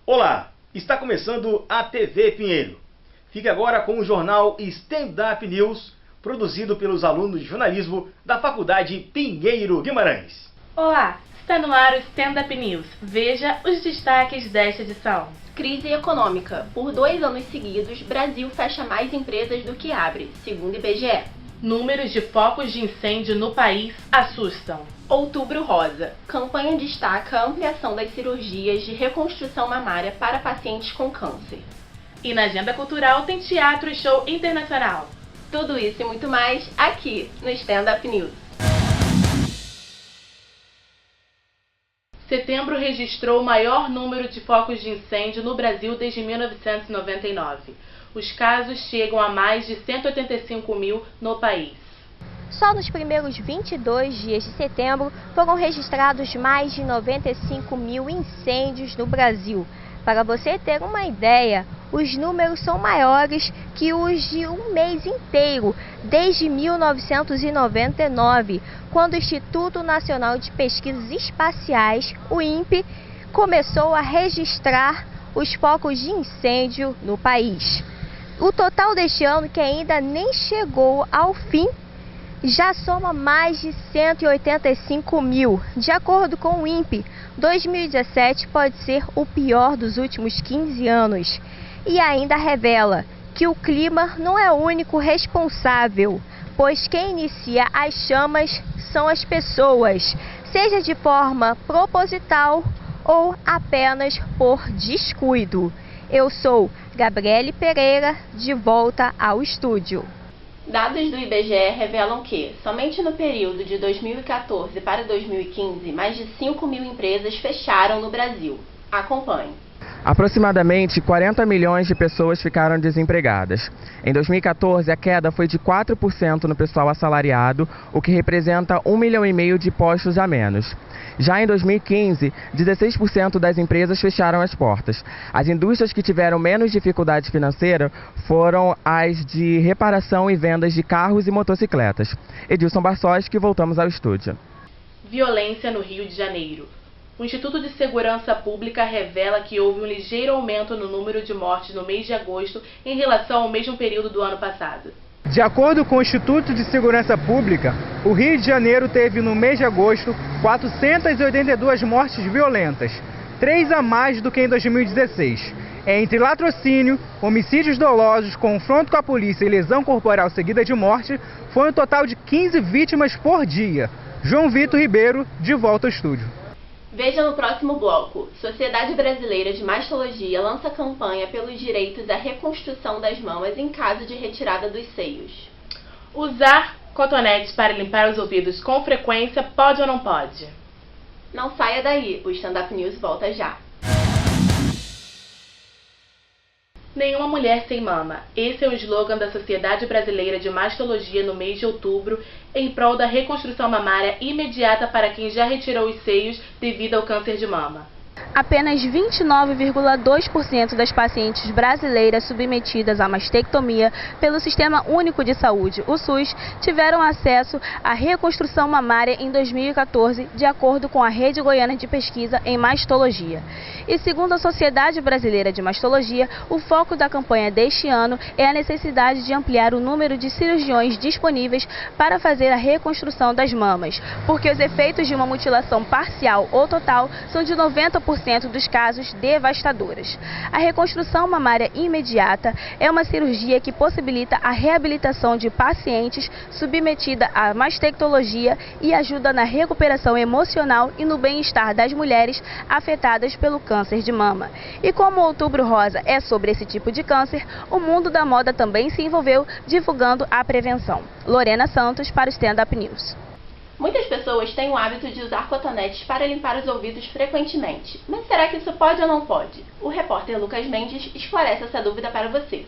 Olá, está começando a TV Pinheiro. Fique agora com o jornal Stand Up News, produzido pelos alunos de jornalismo da Faculdade Pinheiro Guimarães. Olá, está no ar o Stand Up News. Veja os destaques desta edição. Crise econômica. Por 2 anos seguidos, Brasil fecha mais empresas do que abre, segundo IBGE. Números de focos de incêndio no país assustam. Outubro Rosa. Campanha destaca a ampliação das cirurgias de reconstrução mamária para pacientes com câncer. E na agenda cultural tem teatro e show internacional. Tudo isso e muito mais aqui no Stand Up News. Setembro registrou o maior número de focos de incêndio no Brasil desde 1999. Os casos chegam a mais de 185 mil no país. Só nos primeiros 22 dias de setembro foram registrados mais de 95 mil incêndios no Brasil. Para você ter uma ideia, os números são maiores que os de um mês inteiro, desde 1999, quando o Instituto Nacional de Pesquisas Espaciais, o INPE, começou a registrar os focos de incêndio no país. O total deste ano, que ainda nem chegou ao fim, já soma mais de 185 mil. De acordo com o INPE, 2017 pode ser o pior dos últimos 15 anos. E ainda revela que o clima não é o único responsável, pois quem inicia as chamas são as pessoas, seja de forma proposital ou apenas por descuido. Eu sou Gabriele Pereira, de volta ao estúdio. Dados do IBGE revelam que, somente no período de 2014 para 2015, mais de 5 mil empresas fecharam no Brasil. Acompanhe. Aproximadamente 40 milhões de pessoas ficaram desempregadas. Em 2014, a queda foi de 4% no pessoal assalariado, o que representa 1,5 milhão de postos a menos. Já em 2015, 16% das empresas fecharam as portas. As indústrias que tiveram menos dificuldade financeira foram as de reparação e vendas de carros e motocicletas. Edilson Barços, voltamos ao estúdio. Violência no Rio de Janeiro. O Instituto de Segurança Pública revela que houve um ligeiro aumento no número de mortes no mês de agosto em relação ao mesmo período do ano passado. De acordo com o Instituto de Segurança Pública, o Rio de Janeiro teve no mês de agosto 482 mortes violentas, 3 a mais do que em 2016. Entre latrocínio, homicídios dolosos, confronto com a polícia e lesão corporal seguida de morte, foi um total de 15 vítimas por dia. João Vitor Ribeiro, de volta ao estúdio. Veja no próximo bloco. Sociedade Brasileira de Mastologia lança campanha pelos direitos à reconstrução das mamas em caso de retirada dos seios. Usar cotonetes para limpar os ouvidos com frequência pode ou não pode? Não saia daí, o Stand Up News volta já. Nenhuma mulher sem mama. Esse é o slogan da Sociedade Brasileira de Mastologia no mês de outubro, em prol da reconstrução mamária imediata para quem já retirou os seios devido ao câncer de mama. Apenas 29,2% das pacientes brasileiras submetidas à mastectomia pelo Sistema Único de Saúde, o SUS, tiveram acesso à reconstrução mamária em 2014, de acordo com a Rede Goiana de Pesquisa em Mastologia. E segundo a Sociedade Brasileira de Mastologia, o foco da campanha deste ano é a necessidade de ampliar o número de cirurgiões disponíveis para fazer a reconstrução das mamas, porque os efeitos de uma mutilação parcial ou total são de 90% dos casos devastadoras. A reconstrução mamária imediata é uma cirurgia que possibilita a reabilitação de pacientes submetida à mastectologia e ajuda na recuperação emocional e no bem-estar das mulheres afetadas pelo câncer de mama. E como o Outubro Rosa é sobre esse tipo de câncer, o mundo da moda também se envolveu divulgando a prevenção. Lorena Santos para o Stand Up News. Muitas pessoas têm o hábito de usar cotonetes para limpar os ouvidos frequentemente. Mas será que isso pode ou não pode? O repórter Lucas Mendes esclarece essa dúvida para você.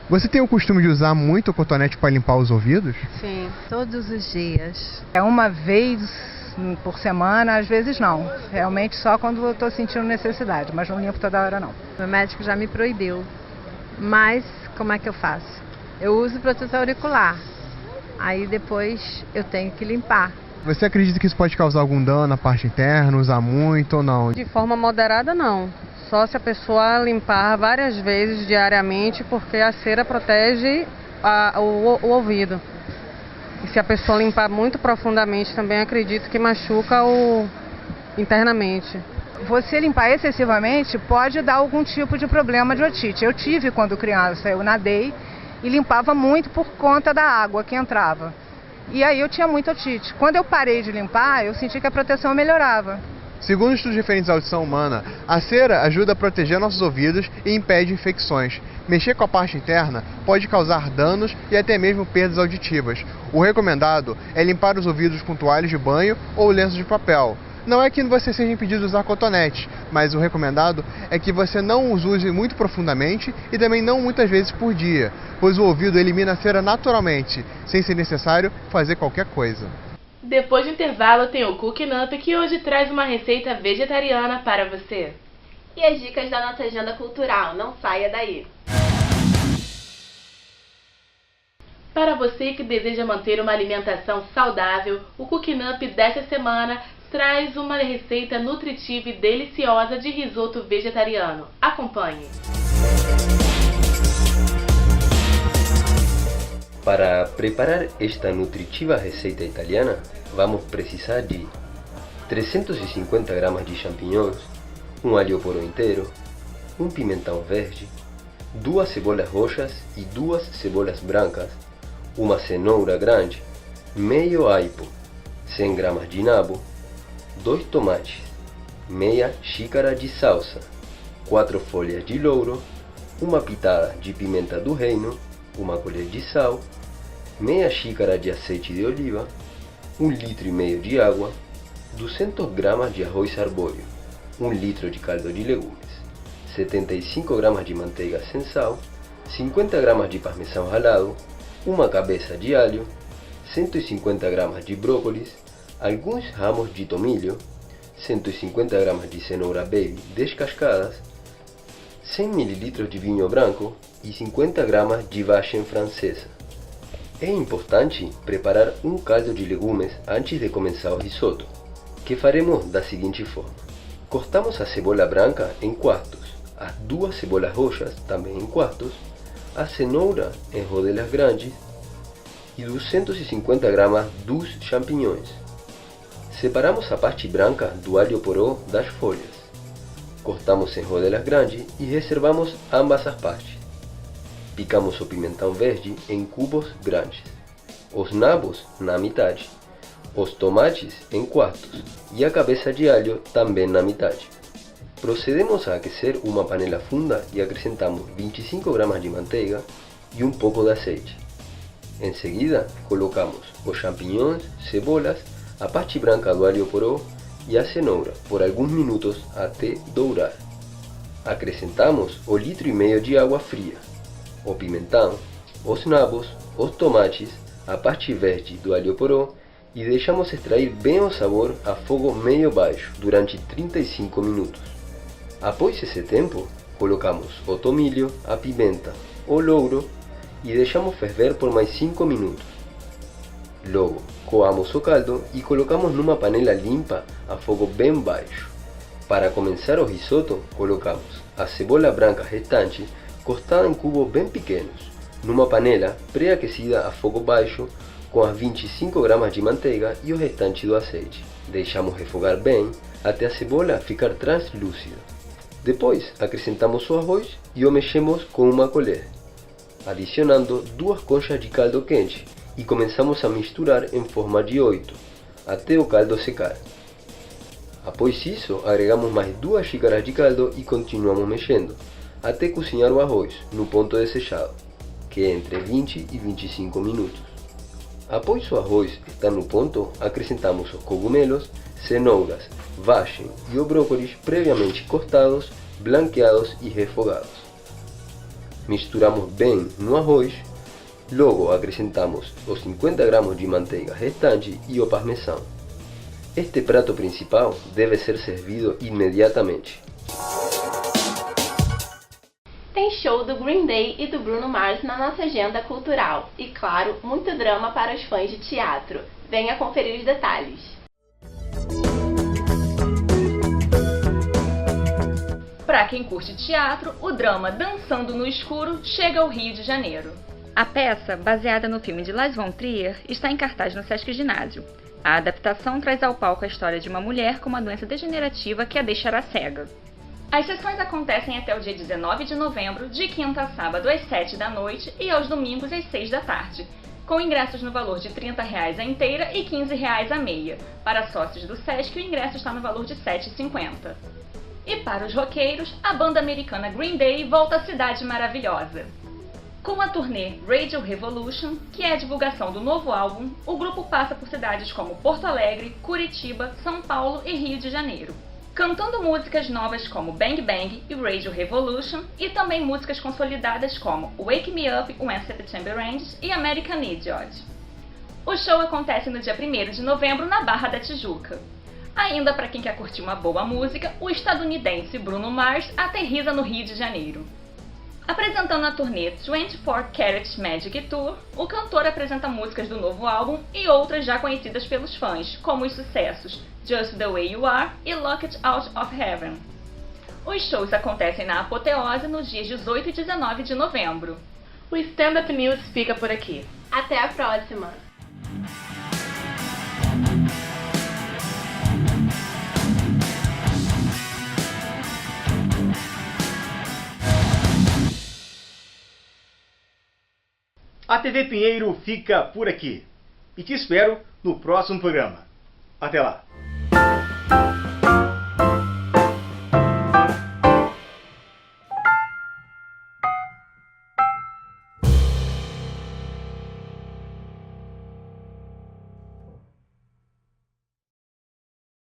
Você tem o costume de usar muito o cotonete para limpar os ouvidos? Sim, todos os dias. É uma vez por semana, às vezes não. Realmente só quando eu estou sentindo necessidade, mas não limpo toda hora não. Meu médico já me proibiu, mas como é que eu faço? Eu uso protetor auricular, aí depois eu tenho que limpar. Você acredita que isso pode causar algum dano na parte interna, usar muito ou não? De forma moderada, não. Só se a pessoa limpar várias vezes diariamente, porque a cera protege o ouvido. E se a pessoa limpar muito profundamente, também acredito que machuca internamente. Você limpar excessivamente pode dar algum tipo de problema de otite. Eu tive quando criança, eu nadei e limpava muito por conta da água que entrava. E aí eu tinha muita otite. Quando eu parei de limpar, eu senti que a proteção melhorava. Segundo estudos referentes à audição humana, a cera ajuda a proteger nossos ouvidos e impede infecções. Mexer com a parte interna pode causar danos e até mesmo perdas auditivas. O recomendado é limpar os ouvidos com toalhas de banho ou lenço de papel. Não é que você seja impedido de usar cotonete, mas o recomendado é que você não os use muito profundamente e também não muitas vezes por dia, pois o ouvido elimina a cera naturalmente, sem ser necessário fazer qualquer coisa. Depois do intervalo tem o Cooking Up, que hoje traz uma receita vegetariana para você. E as dicas da nossa agenda cultural, não saia daí! Para você que deseja manter uma alimentação saudável, o Cooking Up desta semana traz uma receita nutritiva e deliciosa de risoto vegetariano. Acompanhe! Para preparar esta nutritiva receita italiana, vamos precisar de 350 gramas de champignons, um alho poró inteiro, um pimentão verde, 2 cebolas roxas e 2 cebolas brancas, uma cenoura grande, meio aipo, 100 gramas de nabo, 2 tomates, meia xícara de salsa, 4 folhas de louro, uma pitada de pimenta do reino, uma colher de sal, meia xícara de azeite de oliva, 1,5 litro de água, 200 gramas de arroz arbóreo, 1 litro de caldo de legumes, 75 gramas de manteiga sem sal, 50 gramas de parmesão ralado, uma cabeça de alho, 150 gramas de brócolis, alguns ramos de tomilho, 150 gramas de cenoura baby descascadas, 100 ml de vinho branco e 50 gramas de vachen francesa. É importante preparar um caldo de legumes antes de começar o risoto, que faremos da seguinte forma. Cortamos a cebola branca em quartos, as 2 cebolas roxas também em quartos, a cenoura em rodelas grandes e 250 gramas dos champignons. Separamos a parte branca do alho poró das folhas. Cortamos em rodelas grandes e reservamos ambas as partes. Picamos o pimentão verde em cubos grandes, os nabos na metade, os tomates em quartos e a cabeça de alho também na metade. Procedemos a aquecer uma panela funda e acrescentamos 25 gramas de manteiga e um pouco de azeite. Em seguida, colocamos os champignons, cebolas, a parte branca do alho poró e a cenoura por alguns minutos até dourar. Acrescentamos o 1,5 litro de água fria, o pimentão, os nabos, os tomates, a parte verde do alho poró e deixamos extrair bem o sabor a fogo meio baixo durante 35 minutos. Após esse tempo, colocamos o tomilho, a pimenta, o louro e deixamos ferver por mais 5 minutos. Logo, coamos o caldo e colocamos numa panela limpa a fogo bem baixo. Para começar o risoto, colocamos a cebola branca restante cortada em cubos bem pequenos, numa panela pré-aquecida a fogo baixo com as 25 gramas de manteiga e o restante do azeite. Deixamos refogar bem até a cebola ficar translúcida. Depois, acrescentamos o arroz e o mexemos com uma colher, adicionando 2 conchas de caldo quente e começamos a misturar em forma de 8, até o caldo secar. Após isso, agregamos mais 2 xícaras de caldo e continuamos mexendo, até cozinhar o arroz no ponto desejado, que é entre 20 e 25 minutos. Após o arroz estar no ponto, acrescentamos os cogumelos, cenouras, vachen e o brócolis previamente cortados, blanqueados e refogados. Misturamos bem no arroz, logo acrescentamos os 50 gramas de manteiga restante e o parmesão. Este prato principal deve ser servido imediatamente. Tem show do Green Day e do Bruno Mars na nossa agenda cultural. E, claro, muito drama para os fãs de teatro. Venha conferir os detalhes. Para quem curte teatro, o drama Dançando no Escuro chega ao Rio de Janeiro. A peça, baseada no filme de Lars von Trier, está em cartaz no Sesc Ginásio. A adaptação traz ao palco a história de uma mulher com uma doença degenerativa que a deixará cega. As sessões acontecem até o dia 19 de novembro, de quinta a sábado às 7 da noite e aos domingos às 6 da tarde, com ingressos no valor de R$ 30 a inteira e R$ 15 a meia. Para sócios do Sesc, o ingresso está no valor de R$ 7,50. E para os roqueiros, a banda americana Green Day volta à Cidade Maravilhosa. Com a turnê Radio Revolution, que é a divulgação do novo álbum, o grupo passa por cidades como Porto Alegre, Curitiba, São Paulo e Rio de Janeiro, cantando músicas novas como Bang Bang e Radio Revolution, e também músicas consolidadas como Wake Me Up When September Ends e American Idiot. O show acontece no dia 1º de novembro na Barra da Tijuca. Ainda para quem quer curtir uma boa música, o estadunidense Bruno Mars aterriza no Rio de Janeiro. Apresentando a turnê 24 Karat Magic Tour, o cantor apresenta músicas do novo álbum e outras já conhecidas pelos fãs, como os sucessos Just the Way You Are e Locked Out of Heaven. Os shows acontecem na Apoteose nos dias 18 e 19 de novembro. O Stand Up News fica por aqui. Até a próxima! A TV Pinheiro fica por aqui e te espero no próximo programa. Até lá!